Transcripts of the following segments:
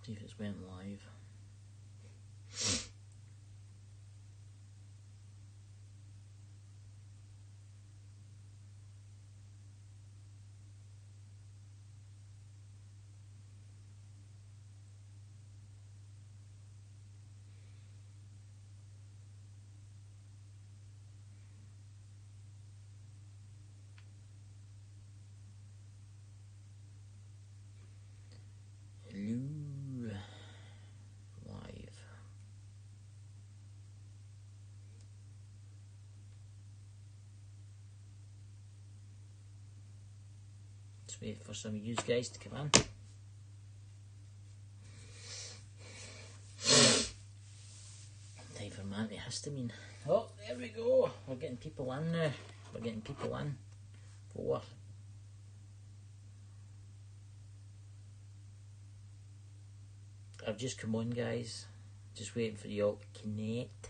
See if it's went live. Hello, live. Just wait for some of you guys to come in. Time for my antihistamine. Oh, there we go. We're getting people in now. We're getting people in. 4. I've just come on, guys. Just waiting for you all to connect.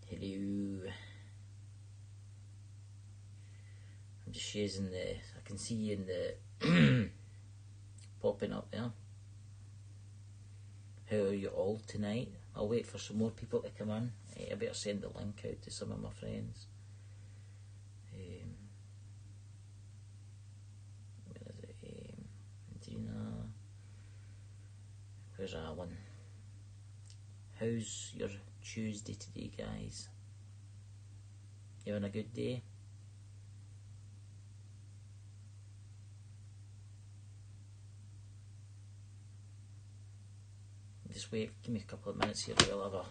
Hello. I'm just using the... I can see you in the... popping up there. How are you all tonight? I'll wait for some more people to come in. I better send the link out to some of my friends. Where is it? Dina. Where's Alan? How's your Tuesday today, guys? You having a good day? Just wait, give me a couple of minutes here. I'll have a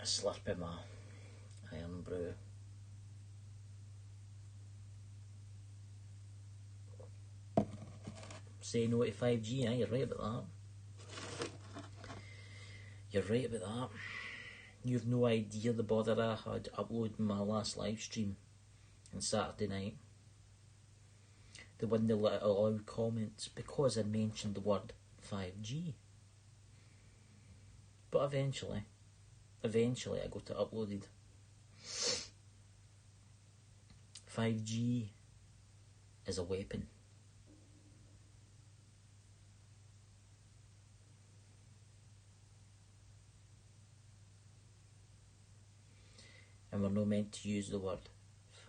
slurp of my iron brew. Say no to 5G, eh? You're right about that. You're right about that. You've no idea the bother I had uploading my last live stream on Saturday night. The one that allowed comments because I mentioned the word 5G. But eventually I got it uploaded. 5G is a weapon. And we're not meant to use the word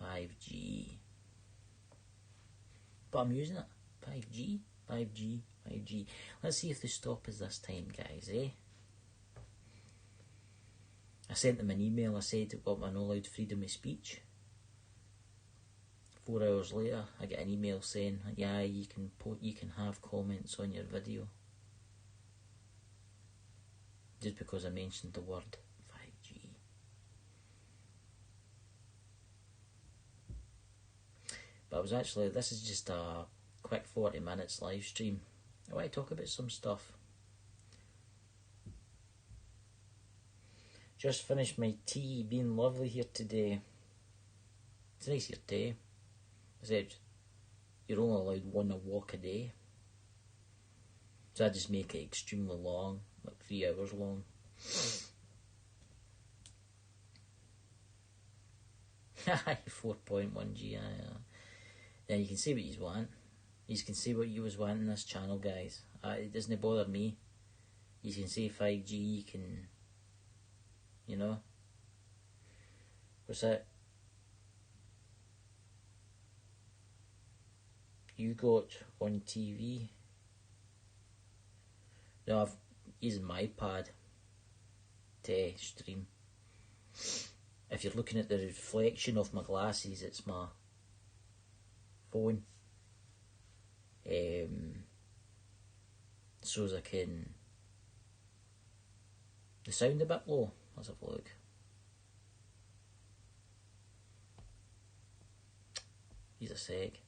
5G. But I'm using it. 5G, 5G, 5G. Let's see if they stop us this time, guys, eh? I sent them an email. I said I'm not allowed freedom of speech. 4 hours later, I get an email saying, yeah, you can have comments on your video. Just because I mentioned the word 5G. But I was actually, this is just a quick 40 minutes live stream. I want to talk about some stuff. Just finished my tea, being lovely here today. It's a nice here day. I said, you're only allowed 1 walk a day. So I just make it extremely long, like 3 hours long. 4.1G, Then you can see what you want. You can see what you was wanting this channel, guys. It doesn't bother me. You can say 5G, you can, you know. What's that? You got on TV. No, I've using my iPad to stream. If you're looking at the reflection of my glasses, it's my phone. So as I can... The sound a bit low. Let's have a look. Here's a sec.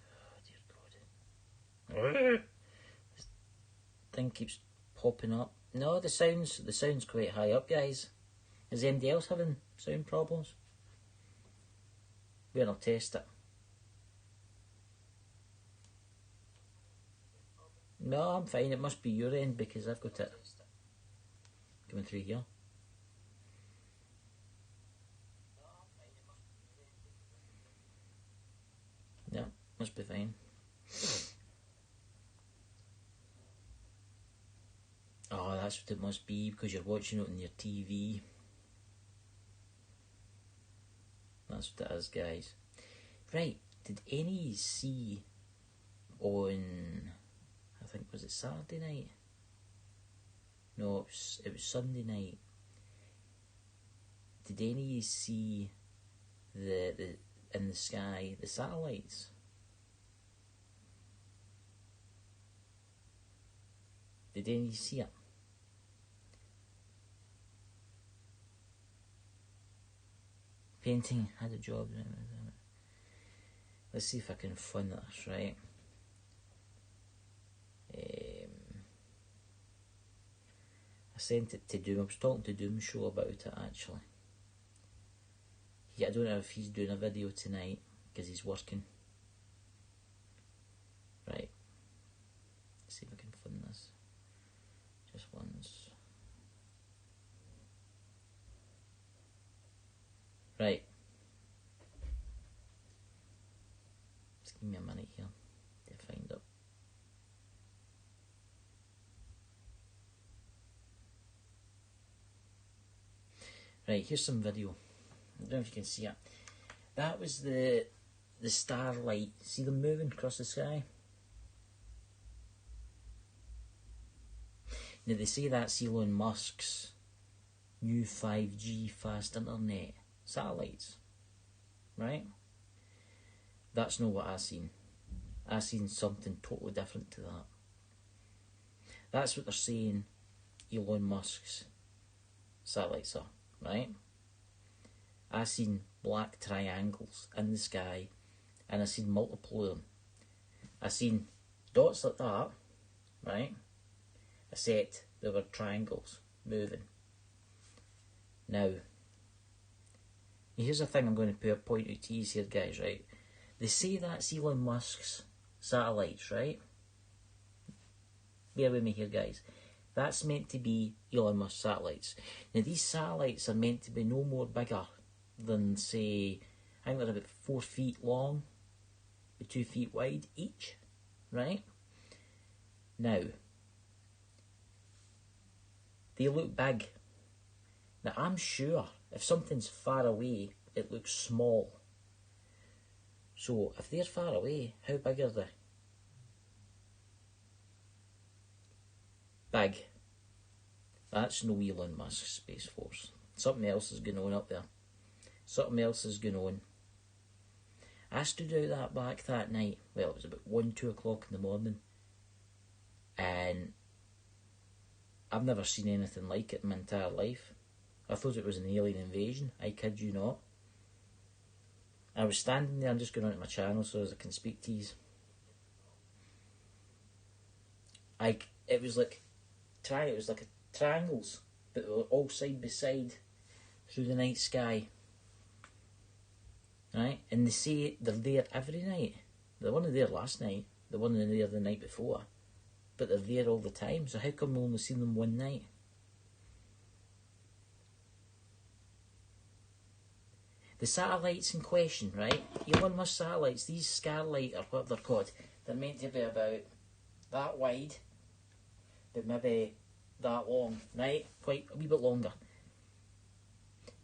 Oh dear God. This thing keeps popping up. No, the sound's quite high up, guys. Is anybody else having sound problems? Well, I'll test it. No, I'm fine. It must be your end because I've got it coming through here. Yeah, Must be fine. Oh, that's what it must be, because you're watching it on your TV. That's what it is, guys. Right, did any see on, I think, was it Saturday night? No, it was Sunday night. Did any see the in the sky, the satellites? Did any see it? Painting had a job. Let's see if I can find this, right? I sent it to Doom. I was talking to Doom Show about it, actually. Yeah, I don't know if he's doing a video tonight, because he's working. Right. Let's see if I can find this. Just once. Right. Just give me a minute here to find it. Right, here's some video. I don't know if you can see it. That was the starlight. See them moving across the sky? Now they say that's Elon Musk's new 5G fast internet satellites, right? That's not what I seen. I seen something totally different to that. That's what they're saying Elon Musk's satellites are, right? I seen black triangles in the sky, and I seen multiple of them. I seen dots like that, right? I said there were triangles moving. Now, here's the thing I'm going to point out to you here, guys, right? They say that's Elon Musk's satellites, right? Bear with me here, guys. That's meant to be Elon Musk's satellites. Now, these satellites are meant to be no more bigger than, say, I think they're about 4 feet long, 2 feet wide each, right? Now, they look big. Now, I'm sure if something's far away, it looks small. So, if they're far away, how big are they? Big. That's no Elon Musk Space Force. Something else is going on up there. Something else is going on. I stood out that back that night. Well, it was about 1, 2 o'clock in the morning. And I've never seen anything like it in my entire life. I thought it was an alien invasion. I kid you not. I was standing there and just going onto my channel so as I can speak to you. It was like triangles, but they were all side by side through the night sky. Right? And they say they're there every night. They weren't there last night. They weren't there the night before. But they're there all the time. So how come we've only seen them one night? The satellites in question, right? Elon Musk satellites, these Starlight or what they're called, they're meant to be about that wide, but maybe that long, right? Quite a wee bit longer.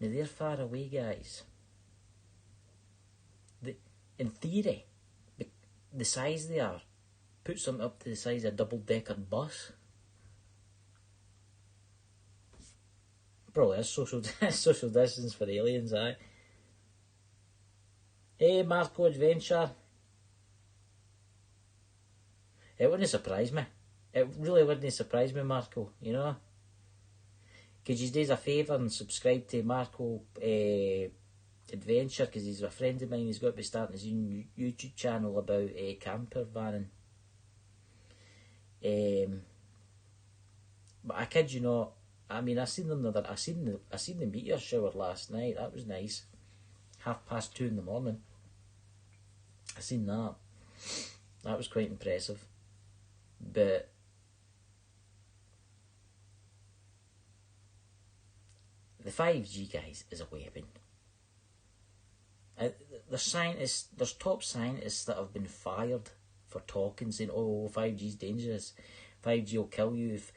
Now they're far away, guys. In theory, the size they are, put something up to the size of a double-decker bus. Probably is social distance for aliens, aye. Hey, Marco Adventure. It wouldn't surprise me. It really wouldn't surprise me, Marco, you know. Could you do us a favour and subscribe to Marco Adventure, because he's a friend of mine. He's got to be starting his own YouTube channel about camper vanning. But I kid you not, I mean, I seen the meteor shower last night. That was nice. 2:30 in the morning. I seen that. That was quite impressive. But the 5G, guys, is a weapon. there's scientists, there's top scientists that have been fired for talking, saying, "Oh, 5G's dangerous. 5G will kill you." If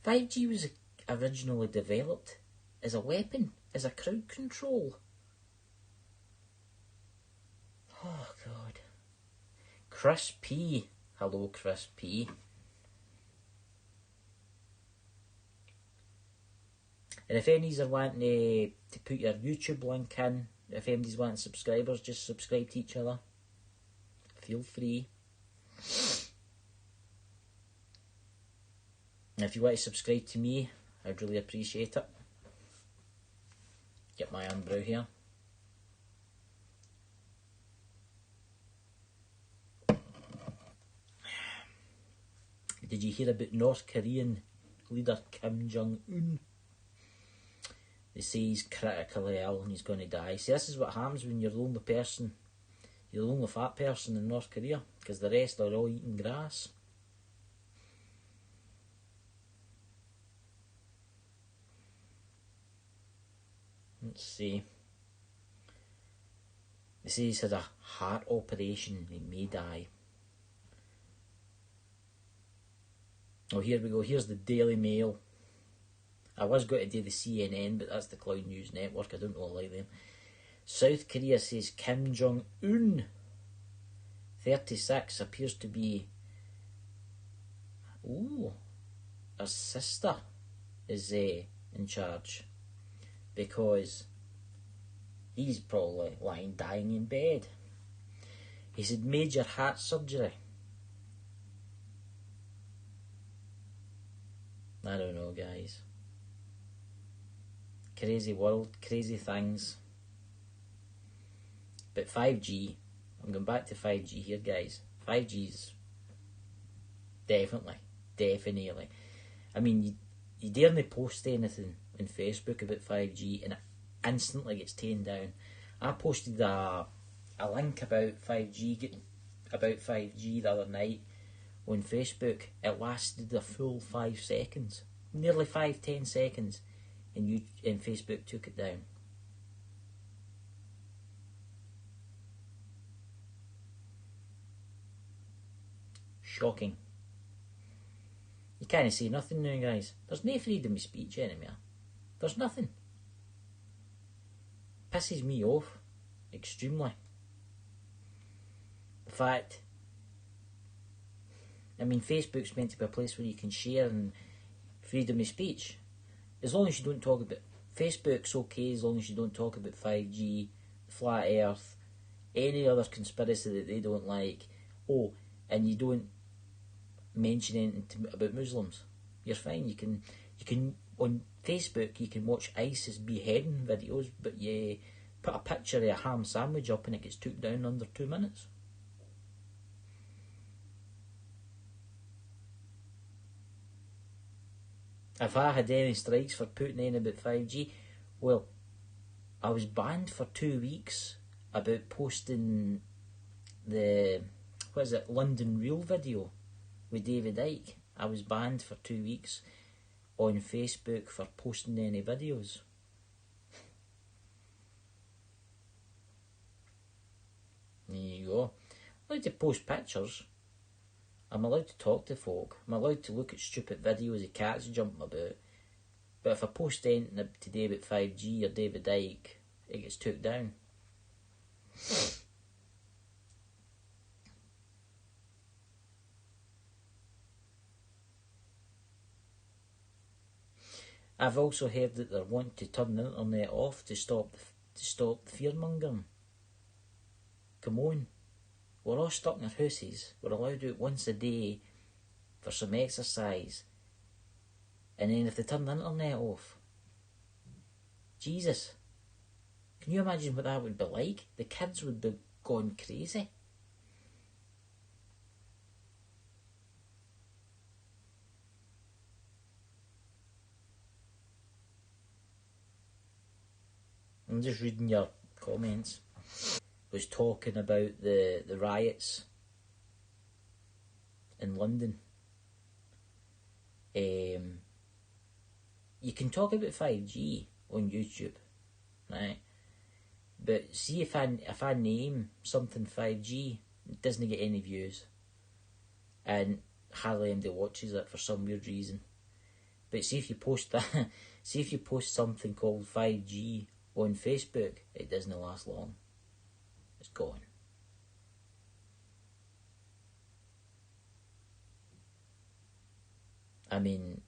5G was originally developed as a weapon, as a crowd control. Oh God. Chris P. Hello, Chris P. And if any's are wanting to put your YouTube link in, if anybody's wanting subscribers, just subscribe to each other. Feel free. And if you want to subscribe to me, I'd really appreciate it. Get my unbrow here. Did you hear about North Korean leader Kim Jong-un? They say he's critically ill and he's going to die. See, this is what happens when you're the only person, you're the only fat person in North Korea, because the rest are all eating grass. Let's see. They say he's had a heart operation, he may die. Oh, here we go. Here's the Daily Mail. I was going to do the CNN, but that's the Cloud News Network. I don't really like them. South Korea says Kim Jong-un, 36, appears to be... Ooh, her sister is in charge. Because he's probably lying dying in bed. He's had major heart surgery. I don't know, guys. Crazy world, crazy things. But 5G, I'm going back to 5G here, guys. 5G's definitely. I mean, you daren't post anything on Facebook about 5G and it instantly gets taken down. I posted a link about 5G the other night on Facebook. It lasted a full 5 seconds, nearly 5-10 seconds, and Facebook took it down. Shocking. You can't say nothing now, guys. There's no freedom of speech anymore. There's nothing. Pisses me off extremely. The fact, I mean, Facebook's meant to be a place where you can share and freedom of speech. As long as you don't talk about... Facebook's okay as long as you don't talk about 5G, flat earth, any other conspiracy that they don't like. Oh, and you don't mention anything about Muslims. You're fine. You can on Facebook you can watch ISIS beheading videos, but you put a picture of a ham sandwich up and it gets took down under 2 minutes. If I had any strikes for putting in about 5G, well, I was banned for 2 weeks about posting the, London Real video with David Icke. I was banned for 2 weeks on Facebook for posting any videos. There you go. I'm allowed to post pictures. I'm allowed to talk to folk. I'm allowed to look at stupid videos of cats jumping about. But if I post anything today about 5G or David Icke, it gets took down. I've also heard that they're wanting to turn the internet off to stop fear-mongering. Come on. We're all stuck in our houses. We're allowed out once a day for some exercise. And then if they turn the internet off, Jesus, can you imagine what that would be like? The kids would be going crazy. I'm just reading your comments. Was talking about the riots in London. You can talk about 5G on YouTube, right? But see if I name something 5G, it doesn't get any views. And hardly anybody watches it for some weird reason. But see if you post that, see if you post something called 5G on Facebook, it doesn't last long. It's gone. I mean,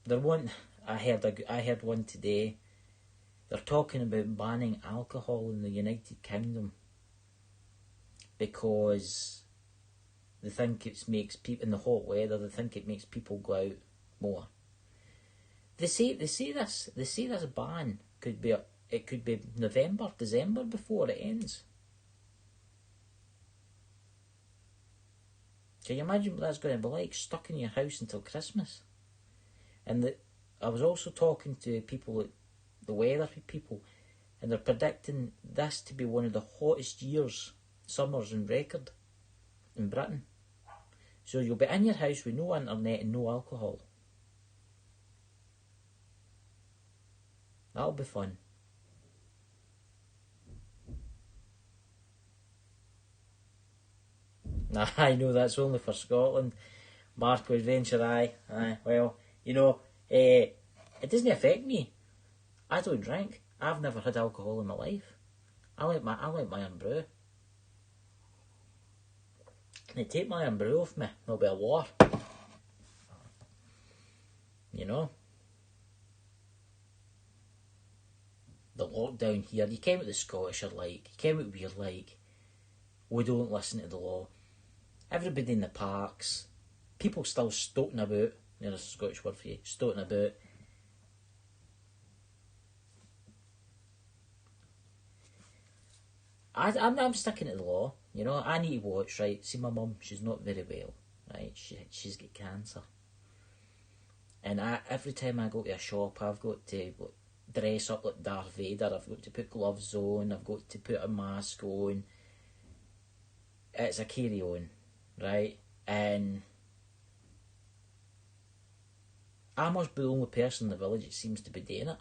I heard one today. They're talking about banning alcohol in the United Kingdom because they think it makes people in the hot weather. They think it makes people go out more. They say this ban could be November, December before it ends. Can you imagine what that's going to be like, stuck in your house until Christmas? And I was also talking to people, the weather people, and they're predicting this to be one of the hottest summers in record in Britain. So you'll be in your house with no internet and no alcohol. That'll be fun. Nah, I know that's only for Scotland. Marco Adventure, aye. Well, it doesn't affect me. I don't drink. I've never had alcohol in my life. I like my own brew. They take my own brew off me, there'll be a war. The lockdown here, you ken what the Scottish are like, you ken what we're like. We don't listen to the law. Everybody in the parks, people still stoating about. There's a Scottish word for you, stoating about. I'm sticking to the law. I need to watch, right? See, my mum, she's not very well, right? She's got cancer. And every time I go to a shop, I've got to dress up like Darth Vader. I've got to put gloves on. I've got to put a mask on. It's a carry-on, right? And I must be the only person in the village that seems to be doing it.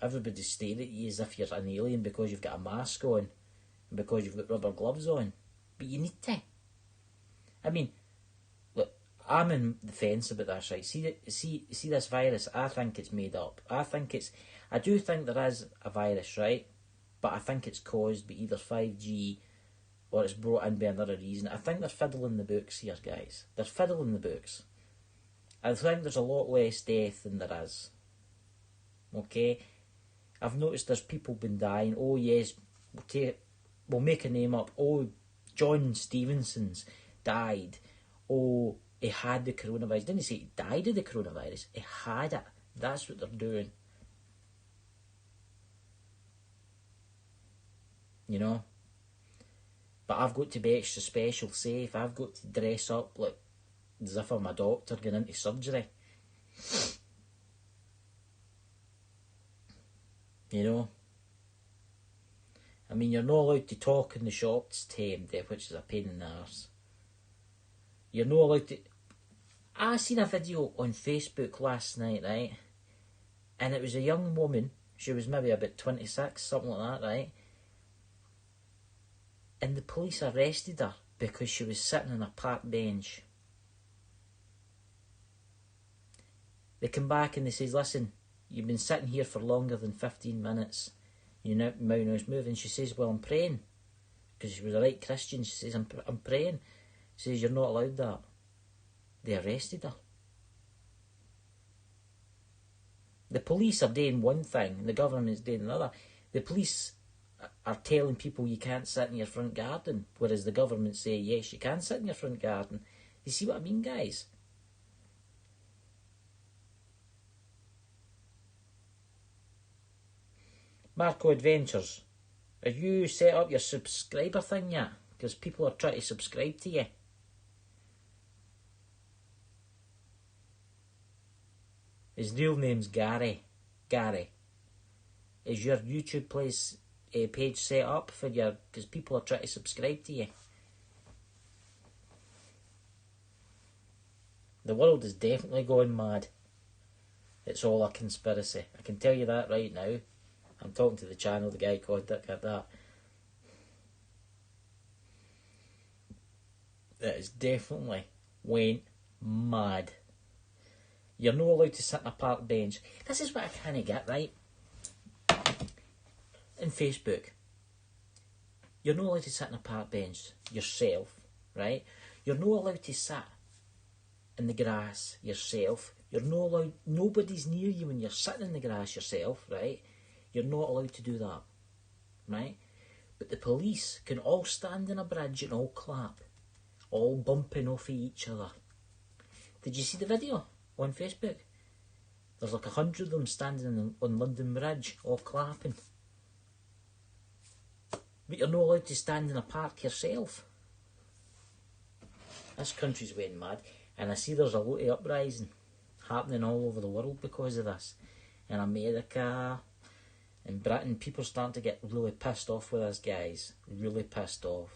Everybody's staring at you as if you're an alien because you've got a mask on and because you've got rubber gloves on. But you need to. I mean, look, I'm in the fence about this, right? See this virus, I think it's made up. I do think there is a virus, right? But I think it's caused by either 5G or it's brought in by another reason. I think they're fiddling the books here, guys. They're fiddling the books. I think there's a lot less death than there is. Okay? I've noticed there's people been dying. Oh yes, we'll make a name up. Oh, John Stevenson's died. Oh, he had the coronavirus. Didn't he say he died of the coronavirus? He had it. That's what they're doing. But I've got to be extra special safe. I've got to dress up like as if I'm a doctor going into surgery. I mean, you're not allowed to talk in the shops tamed, which is a pain in the arse. You're not allowed to... I seen a video on Facebook last night, right? And it was a young woman. She was maybe about 26, something like that, right? And the police arrested her because she was sitting on a park bench. They come back and they says, listen, you've been sitting here for longer than 15 minutes. You're not moving. She says, well, I'm praying. Because she was a right Christian. She says, I'm praying. She says, you're not allowed that. They arrested her. The police are doing one thing and the government's doing another. The police are telling people you can't sit in your front garden, whereas the government say, yes, you can sit in your front garden. You see what I mean, guys? Marco Adventures, have you set up your subscriber thing yet? Because people are trying to subscribe to you. His real name's Gary. Gary. Is your YouTube page set up for your... Because people are trying to subscribe to you. The world is definitely going mad. It's all a conspiracy. I can tell you that right now. I'm talking to the channel, the guy called that. That is definitely went mad. You're not allowed to sit on a park bench. This is what I can't get, right? In Facebook, you're not allowed to sit on a park bench yourself, right? You're not allowed to sit in the grass yourself. You're not allowed, nobody's near you when you're sitting in the grass yourself, right? You're not allowed to do that, right? But the police can all stand in a bridge and all clap, all bumping off of each other. Did you see the video on Facebook? There's like 100 of them standing on London Bridge, all clapping. But you're not allowed to stand in a park yourself. This country's went mad, and I see there's a lot of uprising happening all over the world because of this. In America, in Britain, people are starting to get really pissed off with us, guys. Really pissed off.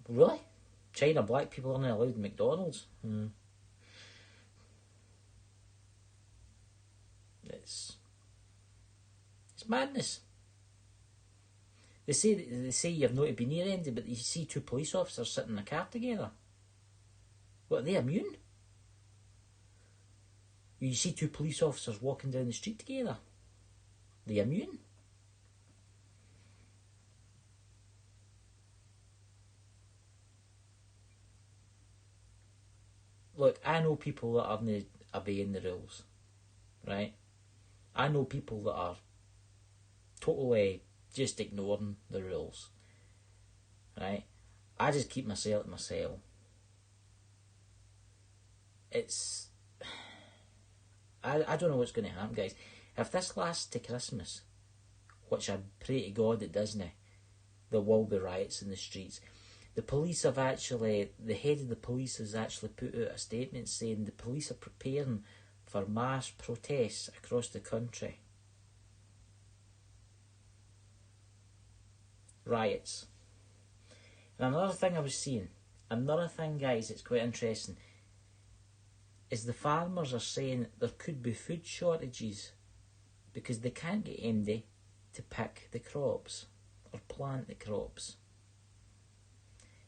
Really? China, black people aren't allowed in McDonald's? It's madness. They say you've not to be near Andy, but you see two police officers sitting in a car together. What, are they immune? You see two police officers walking down the street together. They immune? Look, I know people that aren't obeying the rules, right? I know people that are totally just ignoring the rules, right? I just keep myself to myself. I don't know what's going to happen, guys. If this lasts to Christmas, which I pray to God it doesn't, there will be riots in the streets. The police have actually, the head of the police has actually put out a statement saying the police are preparing for mass protests across the country. Riots. And another thing I was seeing, another thing, guys, it's quite interesting, is the farmers are saying there could be food shortages because they can't get anybody to pick the crops or plant the crops.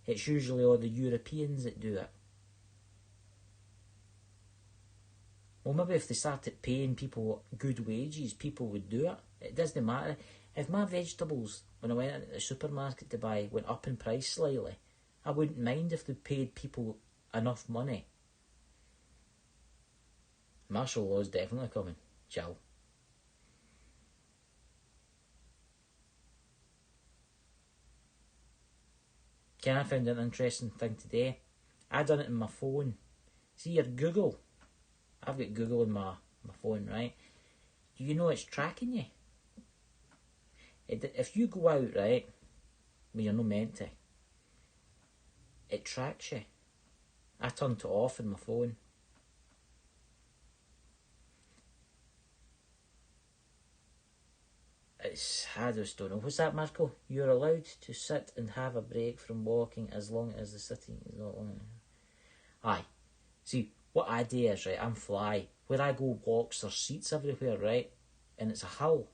It's usually all the Europeans that do it. Well, maybe if they started paying people good wages, people would do it. It doesn't matter. If my vegetables, when I went into the supermarket to buy, went up in price slightly, I wouldn't mind if they paid people enough money. Martial law is definitely coming. Ciao. Can I found an interesting thing today? I done it in my phone. See your Google. I've got Google in my phone, right? Do you know it's tracking you? If you go out, right, when you're not meant to, it tracks you. I turned it off in my phone. I just don't know. What's that, Marco? You're allowed to sit and have a break from walking as long as the sitting is not long. Aye. See, what I do is, right, I'm fly. Where I go walks, there's seats everywhere, right? And it's a hill.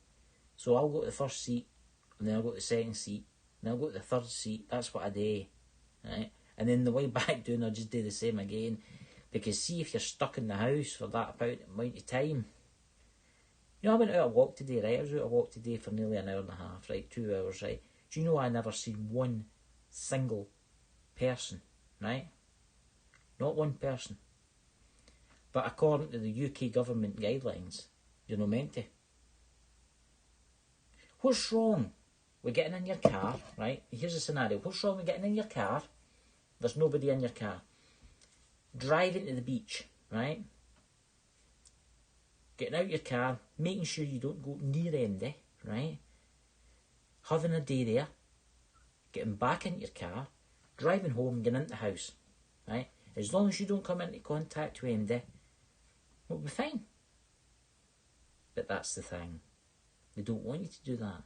So I'll go to the first seat, and then I'll go to the second seat, and then I'll go to the third seat. That's what I do, right? And then the way back down, I'll just do the same again. Because see, if you're stuck in the house for that amount of time. You know, I went out a walk today, right? I was out a walk today for nearly an hour and a half, right? 2 hours, right? Do you know I never seen one single person, right? Not one person. But according to the UK government guidelines, you're not meant to. What's wrong with getting in your car, right? Here's a scenario. What's wrong with getting in your car? There's nobody in your car. Driving to the beach, right? Getting out your car, making sure you don't go near Andy, right? Having a day there, getting back into your car, driving home, getting into the house, right? As long as you don't come into contact with Andy, we'll be fine. But that's the thing. They don't want you to do that.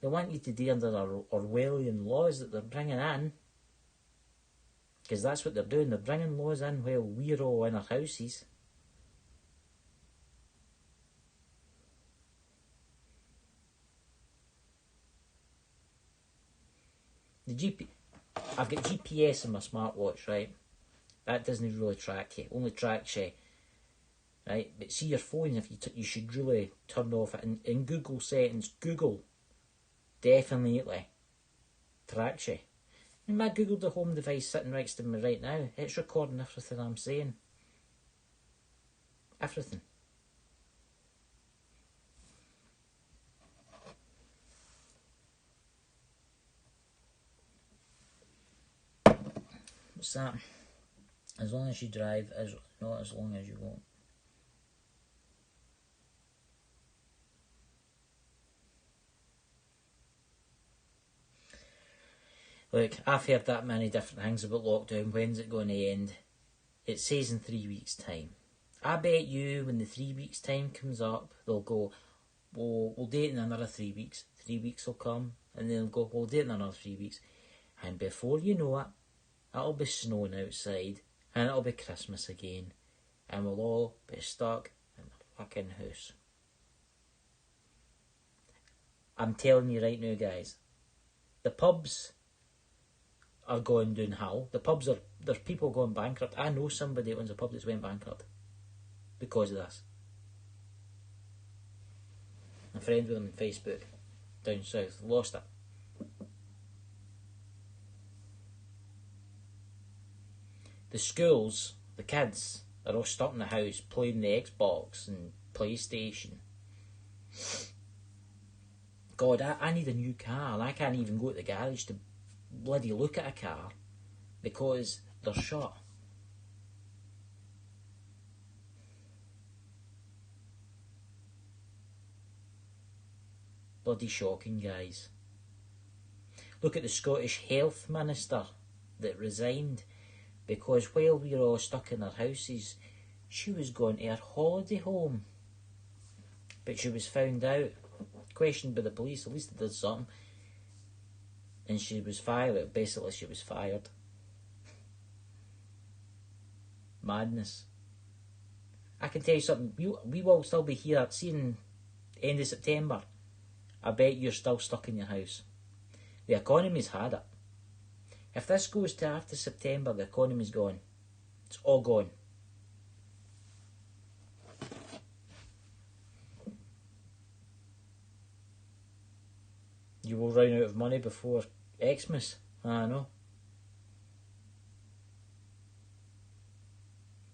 They want you to do under our Orwellian laws that they're bringing in. Because that's what they're doing. They're bringing laws in while we're all in our houses. I've got GPS in my smartwatch, right? That doesn't really track you. Only tracks you, right? But see your phone, if you should really turn off it. In Google settings, Google definitely tracks you. And my Google the home device sitting right next to me right now, it's recording everything I'm saying. Everything. What's that? As long as you drive, not as long as you won't. Look, I've heard that many different things about lockdown. When's it going to end? It says in 3 weeks' time. I bet you when the 3 weeks' time comes up, they'll go, we'll do it in another 3 weeks. 3 weeks will come, and then they'll go, we'll do it in another 3 weeks. And before you know it, it'll be snowing outside, and it'll be Christmas again, and we'll all be stuck in the fucking house. I'm telling you right now, guys, the pubs are going downhill. The pubs there's people going bankrupt. I know somebody that owns a pub that's went bankrupt because of this. I'm friends with him on Facebook, down south, lost it. The schools, the kids, are all stuck in the house playing the Xbox and PlayStation. God, I need a new car, and I can't even go to the garage to bloody look at a car because they're shut. Bloody shocking, guys. Look at the Scottish Health Minister that resigned because while we were all stuck in our houses, she was going to her holiday home. But she was found out, questioned by the police, at least they did something, and she was fired. Basically, she was fired. Madness. I can tell you something, we will still be here, seeing end of September. I bet you're still stuck in your house. The economy's had it. If this goes to after September, the economy's gone. It's all gone. You will run out of money before Xmas. I know.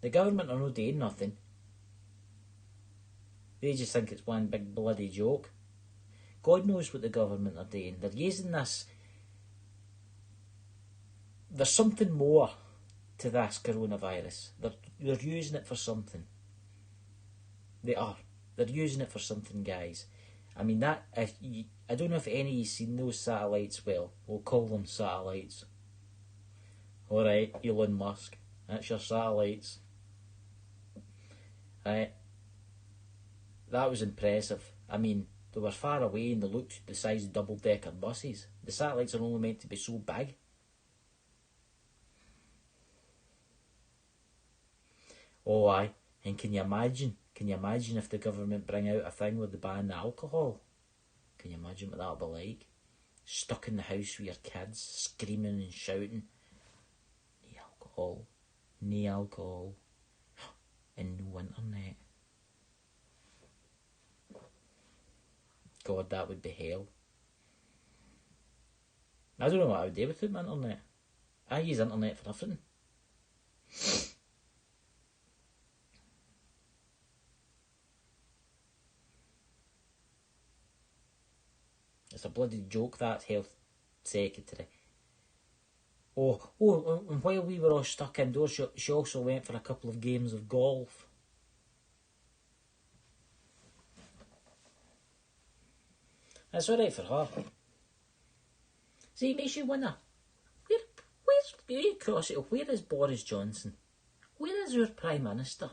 The government are not doing nothing. They just think it's one big bloody joke. God knows what the government are doing. They're using this. There's something more to this coronavirus. They're using it for something. They are. They're using it for something, guys. I mean, I don't know if any of you seen those satellites. Well, we'll call them satellites. Alright, Elon Musk. That's your satellites. Right. That was impressive. I mean, they were far away and they looked the size of double-decker buses. The satellites are only meant to be so big. Oh, aye. And can you imagine if the government bring out a thing where they ban the alcohol? Can you imagine what that'll be like? Stuck in the house with your kids, screaming and shouting. No alcohol. No alcohol. And no internet. God, that would be hell. I don't know what I would do without my internet. I use internet for everything. It's a bloody joke, that health secretary. Oh, and while we were all stuck indoors, she also went for a couple of games of golf. That's alright for her. See, it makes you wonder, where is Boris Johnson? Where is our Prime Minister?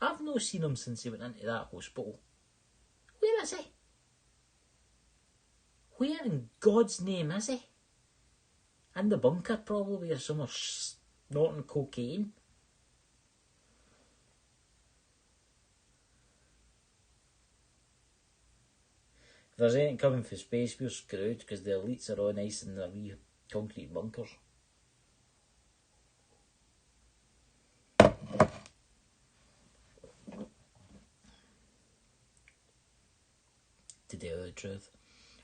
I've not seen him since he went into that hospital. Where is he? Where in God's name is he? In the bunker probably, or somewhere Not on cocaine. If there's anything coming for space, we're screwed, because the elites are all nice in their wee concrete bunkers. To tell the truth.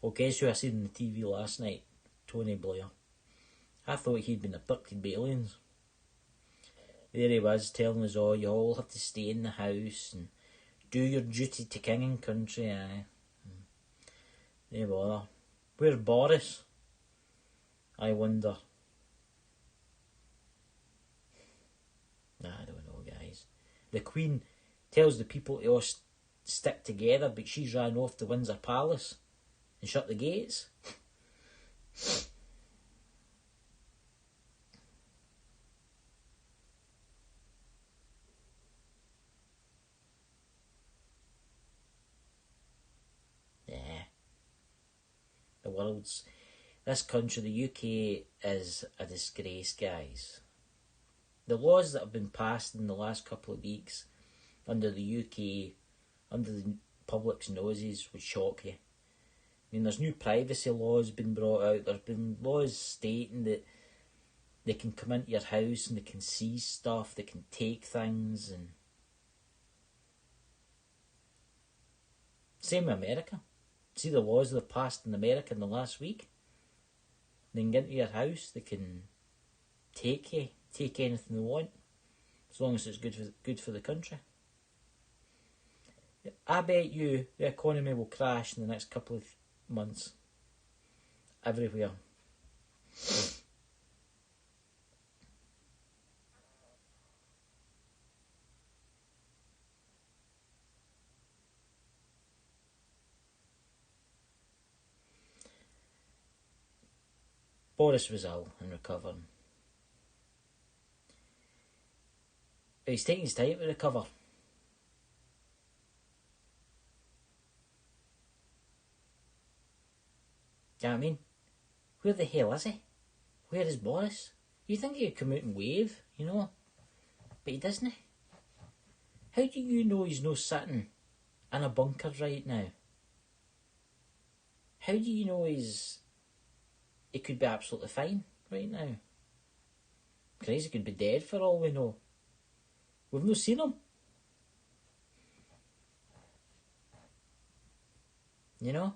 Well, guess who I seen on the TV last night? Tony Blair. I thought he'd been abducted by aliens. There he was, telling us all, you all have to stay in the house and do your duty to king and country, aye. No bother. Where's Boris? I wonder. I don't know, guys. The Queen tells the people to all stick together, but she's ran off to Windsor Palace and shut the gates. This country, the UK, is a disgrace, guys. The laws that have been passed in the last couple of weeks under the UK, under the public's noses, would shock you. I mean, there's new privacy laws been brought out. There's been laws stating that they can come into your house and they can seize stuff, they can take things, and same with America. See the laws that have passed in America in the last week? They can get into your house, they can take you, take anything they want, as long as it's good for the country. I bet you the economy will crash in the next couple of months. Everywhere. Boris was ill and recovering. But he's taking his time to recover. Do you know what I mean? Where the hell is he? Where is Boris? You think he'd come out and wave, you know? But he doesn't. How do you know he's not sitting in a bunker right now? How do you know he could be absolutely fine right now? Crazy, could be dead for all we know. We've not seen him. You know?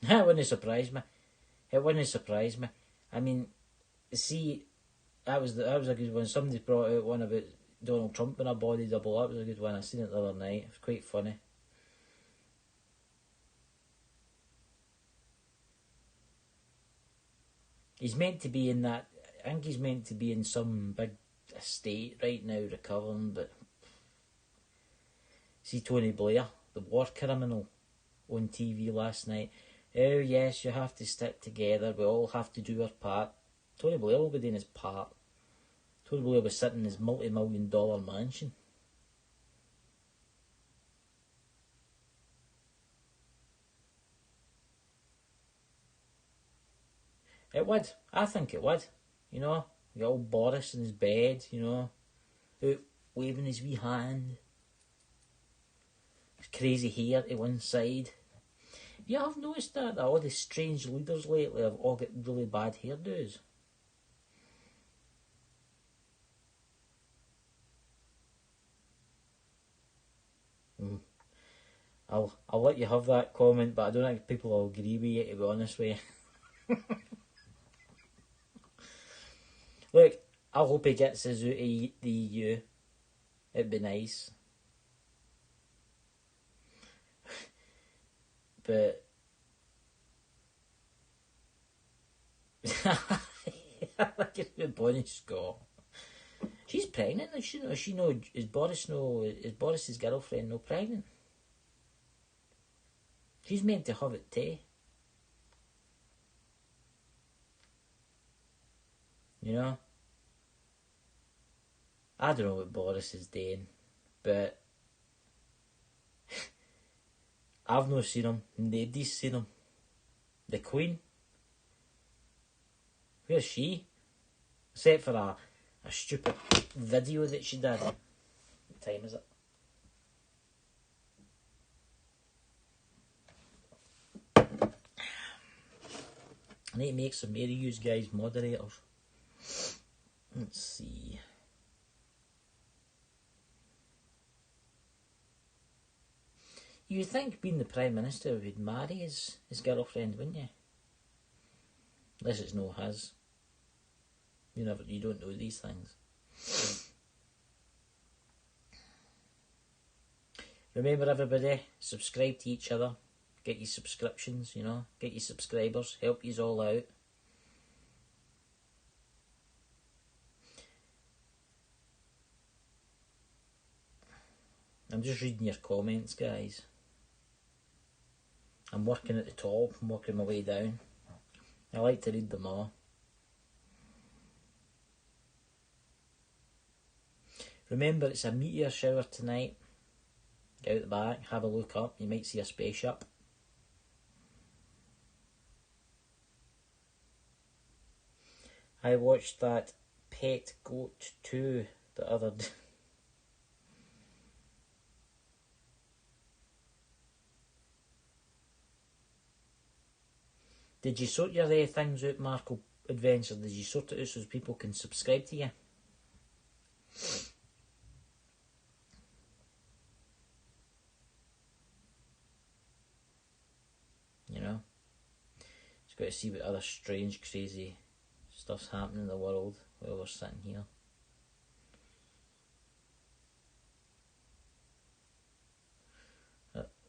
It wouldn't surprise me. It wouldn't surprise me. I mean, see, that was a good one. Somebody brought out one about Donald Trump and a body double. That was a good one. I seen it the other night. It was quite funny. He's meant to be in that. I think he's meant to be in some big estate right now, recovering. But see Tony Blair, the war criminal, on TV last night. Oh yes, you have to stick together. We all have to do our part. Tony Blair will be doing his part. Tony Blair was sitting in his multi-million-dollar mansion. It would. I think it would. You know, the old Boris in his bed, you know, out waving his wee hand. His crazy hair to one side. Yeah, I've noticed that all the strange leaders lately have all got really bad hairdos. I'll let you have that comment, but I don't think people will agree with you, to be honest with you. Look, I hope he gets us out of the EU. It'd be nice. But look at Bonnie Scott. She's pregnant. Is Boris's girlfriend no pregnant? She's meant to have it too. You know? I don't know what Boris is doing, but I've not seen him. Nobody's seen him. The Queen. Where's she? Except for a stupid video that she did. What time is it? I need to make some more of you guys moderators. Let's see. You'd think being the Prime Minister would marry his girlfriend, wouldn't you? Unless it's no his. You don't know these things. Remember everybody, subscribe to each other. Get your subscriptions, get your subscribers, help yous all out. I'm just reading your comments, guys. I'm working at the top, I'm working my way down. I like to read them all. Remember, it's a meteor shower tonight. Get out the back, have a look up, you might see a spaceship. I watched that Pet Goat 2 the other day. Did you sort your things out, Marco Adventure? Did you sort it out so people can subscribe to you? Just got to see what other strange, crazy stuff's happening in the world while we're sitting here.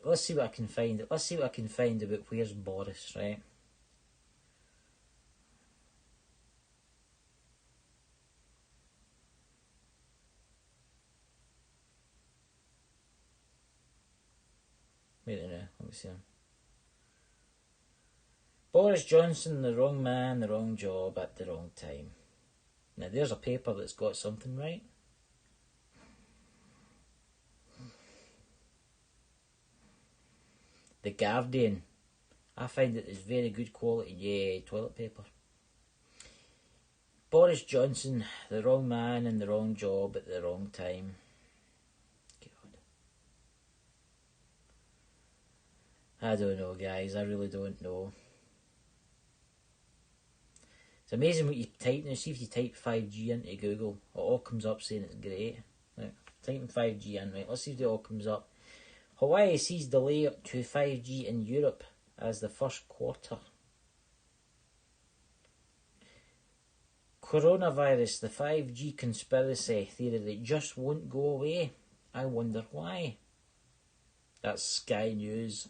Let's see what I can find. Let's see what I can find about where's Boris, right? Wait a minute, let me see him. Boris Johnson, the wrong man, the wrong job at the wrong time. Now there's a paper that's got something right. The Guardian. I find it is very good quality, toilet paper. Boris Johnson, the wrong man in the wrong job at the wrong time. God. I don't know, guys. I really don't know. It's amazing what you type now. See if you type 5G into Google, it all comes up saying it's great. Right, typing 5G in, right? Let's see if it all comes up. Hawaii sees delay to 5G in Europe as the first quarter. Coronavirus, the 5G conspiracy theory that just won't go away. I wonder why. That's Sky News.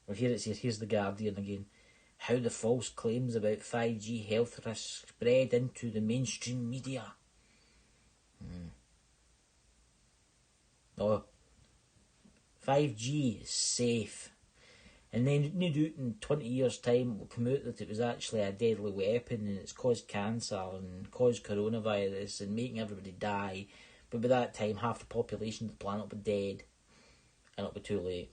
Well, here it says, here's the Guardian again. How the false claims about 5G health risks spread into the mainstream media. Oh, 5G is safe. And then no doubt in 20 years' time it will come out that it was actually a deadly weapon and it's caused cancer and caused coronavirus and making everybody die. But by that time, half the population of the planet will be dead. And it'll be too late.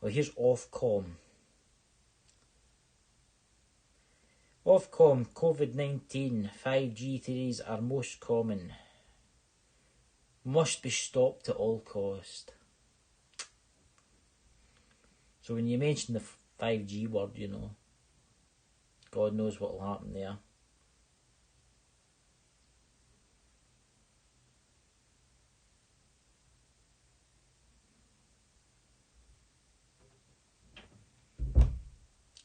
Well, here's Ofcom. Ofcom, COVID-19, 5G theories are most common. Must be stopped at all cost. So when you mention the 5G word, God knows what will happen there.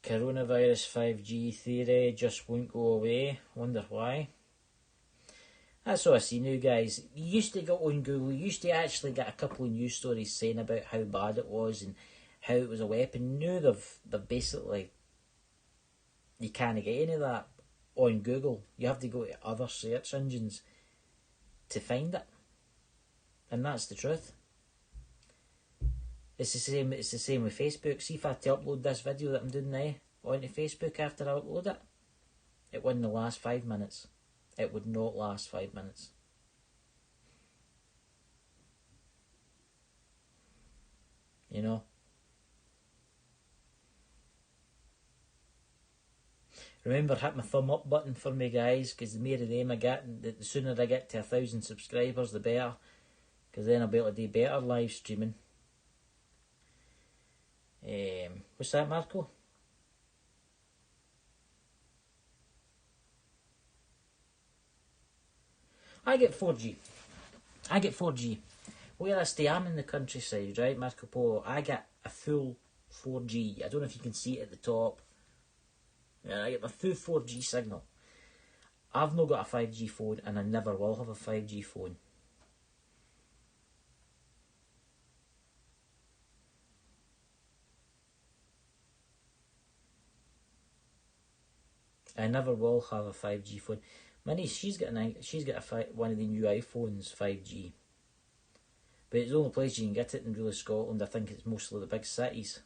Coronavirus 5G theory just won't go away. Wonder why. That's all I see now, guys. You used to go on Google, you used to actually get a couple of news stories saying about how bad it was and how it was a weapon. Now they've basically, you can't get any of that on Google. You have to go to other search engines to find it. And that's the truth. It's the same with Facebook. See if I had to upload this video that I'm doing now onto Facebook after I upload it. It wouldn't last 5 minutes. It would not last 5 minutes. you know. Remember, hit my thumb up button for me, guys, because the more of them I get, the sooner I get to 1,000 subscribers, the better, because then I'll be able to do better live streaming. What's that, Marco? I get 4G. I get 4G. Where I stay, I'm in the countryside, right, Marco Polo? I get a full 4G. I don't know if you can see it at the top. Yeah, I get my full 4G signal. I've not got a 5G phone, and I never will have a 5G phone. I never will have a 5G phone. My niece, she's got one of the new iPhones, 5G. But it's the only place you can get it in really Scotland. I think it's mostly the big cities.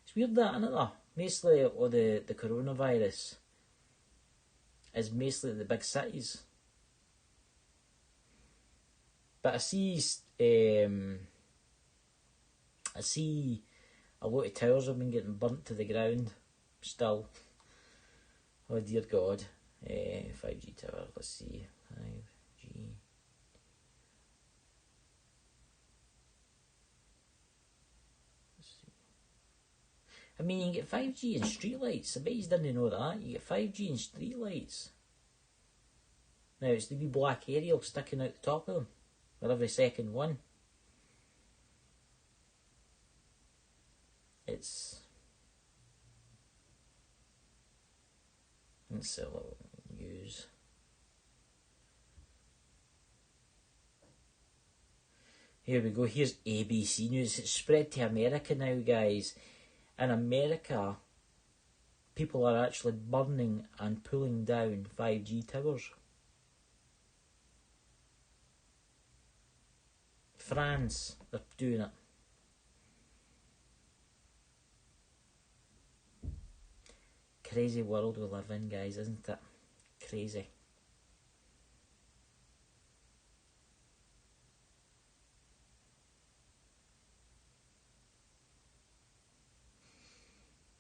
It's weird that, isn't it? Though? Mostly all the coronavirus is mostly the big cities. But I see a lot of towers have been getting burnt to the ground still. Oh dear God. 5G tower, let's see. 5G. Let's see. I mean, you get 5G in streetlights. I bet you didn't know that. You get 5G in streetlights. Now, it's the wee black aerial sticking out the top of them with every second one. Let's use. Here we go. Here's ABC News. It's spread to America now, guys. In America, people are actually burning and pulling down 5G towers. France, they're doing it. Crazy world we live in, guys, isn't it? Crazy.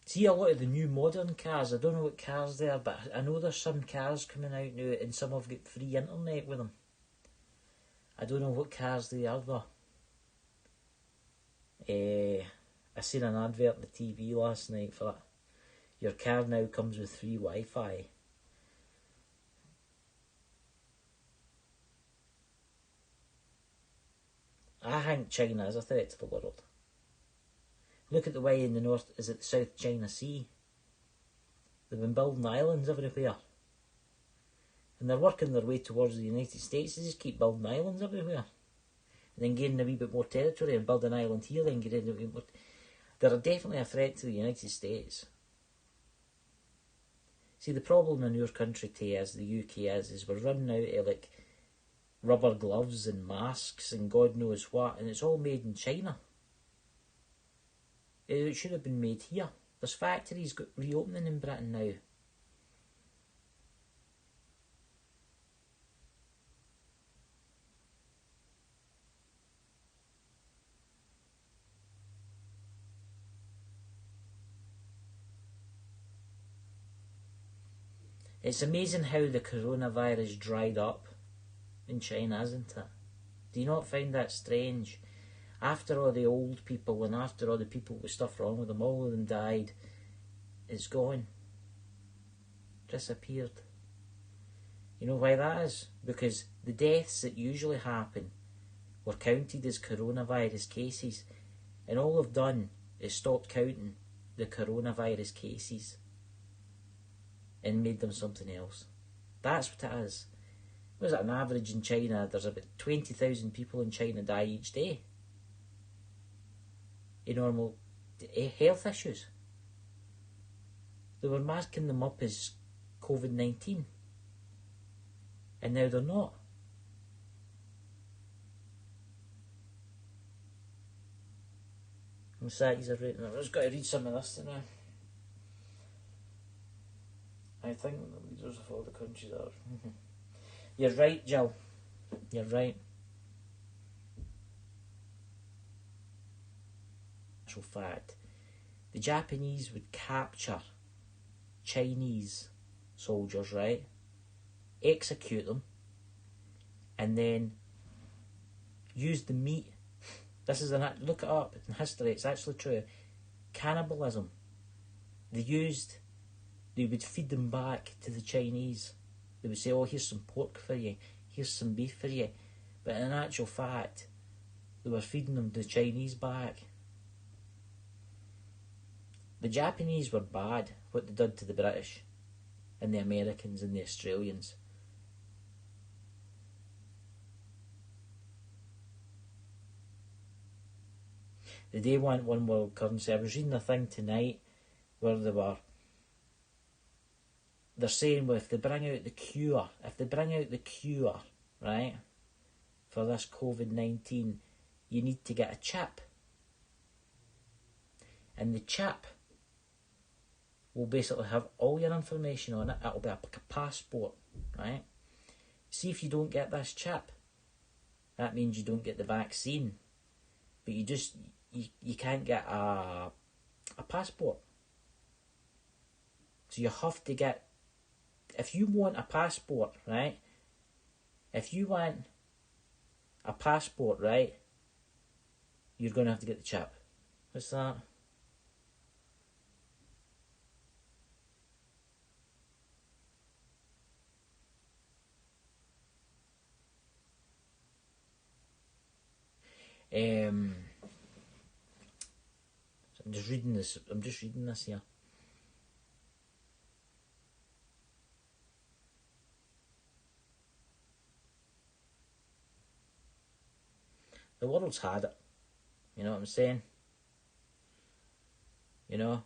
See a lot of the new modern cars. I don't know what cars they are, but I know there's some cars coming out now and some have got free internet with them. I don't know what cars they are though. I seen an advert on the TV last night for it. Your car now comes with free Wi-Fi. I think China is a threat to the world. Look at the way in the north, is it the South China Sea? They've been building islands everywhere. And they're working their way towards the United States. They just keep building islands everywhere. And then gaining a wee bit more territory and build an island here, then getting a wee bit more. They're definitely a threat to the United States. See, the problem in your country, as the UK is we're running out of like rubber gloves and masks and God knows what, and it's all made in China. It should have been made here. There's factories reopening in Britain now. It's amazing how the coronavirus dried up in China, isn't it? Do you not find that strange? After all the old people and after all the people with stuff wrong with them, all of them died. It's gone. Disappeared. You know why that is? Because the deaths that usually happen were counted as coronavirus cases, and all they've done is stopped counting the coronavirus cases and made them something else. That's what it is. Was it an average in China? There's about 20,000 people in China die each day. Normal health issues. They were marking them up as COVID-19 and now they're not. I'm sad he's reading. I've just got to read some of this now. I think the leaders of all the countries are. You're right, Jill. You're right. actual fact, the Japanese would capture Chinese soldiers, right? Execute them, and then use the meat. This is look it up in history, it's actually true. Cannibalism. They would feed them back to the Chinese. They would say, oh, here's some pork for you, here's some beef for you. But in actual fact, they were feeding them the Chinese back. The Japanese were bad, what they did to the British and the Americans and the Australians. The day want one world currency. I was reading a thing tonight where they're saying, well, if they bring out the cure, right, for this COVID-19, you need to get a chip. And the chip will basically have all your information on it. It'll be like a passport, right? See, if you don't get this chip, that means you don't get the vaccine. But you can't get a passport. So you have to get, if you want a passport, right? If you want a passport, right, you're going to have to get the chip. What's that? So I'm just reading this here. The world's had it. You know what I'm saying? You know?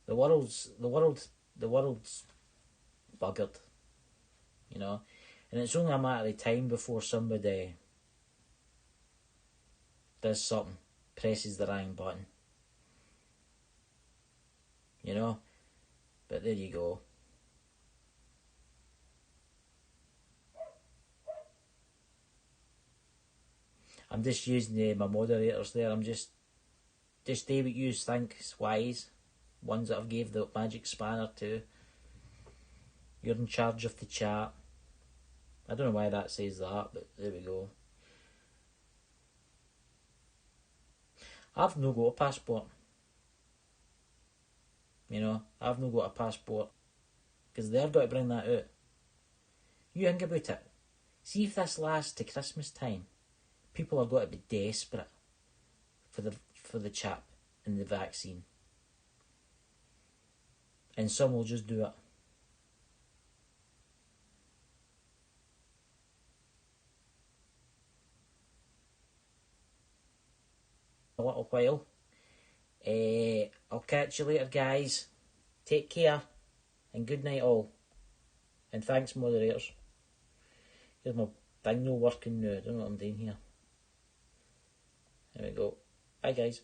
The world's buggered. You know? And it's only a matter of time before somebody does something, presses the wrong button. You know? But there you go. I'm just using my moderators there. I'm just say what you think is wise. Ones that I've gave the magic spanner to. You're in charge of the chat. I don't know why that says that, but there we go. I've no got a passport. You know, I've no got a passport. Because they're got to bring that out. You think about it. See if this lasts to Christmas time. People are going to be desperate for the chip and the vaccine. And some will just do it. A little while. I'll catch you later, guys. Take care. And good night all. And thanks, moderators. Here's my thing no working now. I don't know what I'm doing here. There we go. Bye, guys.